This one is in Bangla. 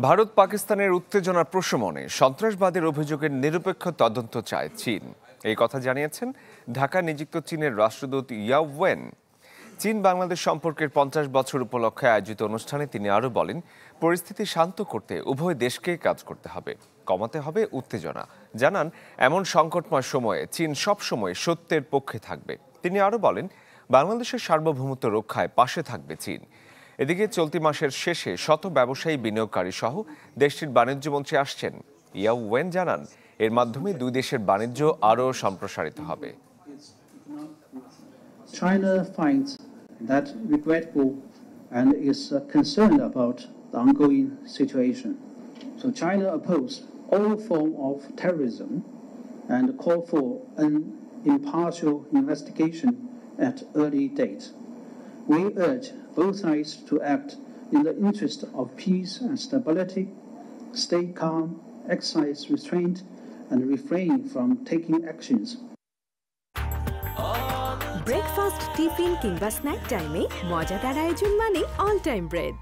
ভারত পাকিস্তানের উত্তেজনার প্রশমনে সন্ত্রাসবাদের অভিযোগের নিরপেক্ষ তদন্ত চায় চীন। এই কথা জানিয়েছেন ঢাকা নিযুক্ত চীনের রাষ্ট্রদূত ইয়াও ওয়েন। চীন বাংলাদেশ সম্পর্কের 50 বছর উপলক্ষে আয়োজিত অনুষ্ঠানে তিনি আরও বলেন, পরিস্থিতি শান্ত করতে উভয় দেশকে কাজ করতে হবে, কমাতে হবে উত্তেজনা। জানান, এমন সংকটময় সময়ে চীন সবসময় সত্যের পক্ষে থাকবে। তিনি আরও বলেন, বাংলাদেশের সার্বভৌমত্ব রক্ষায় পাশে থাকবে চীন। এদিকে চলতি মাসের শেষে শত ব্যবসায়ী বিনিয়োগকারী সহ দেশটির বাণিজ্যমন্ত্রী আসছেন। ইয়াও ওয়েন জানান, এর মাধ্যমে দুই দেশের বাণিজ্য আরও সম্প্রসারিত হবে। China finds that regretful and is concerned about the ongoing situation. So China opposes all form of terrorism and call for an impartial investigation at early date. We urge both sides to act in the interest of peace and stability, stay calm, exercise restraint, and refrain from taking actions. Breakfast, tiffin কিংবা স্ন্যাক টাইমে মজাদার আয়োজন মানে অল টাইম ব্রেড।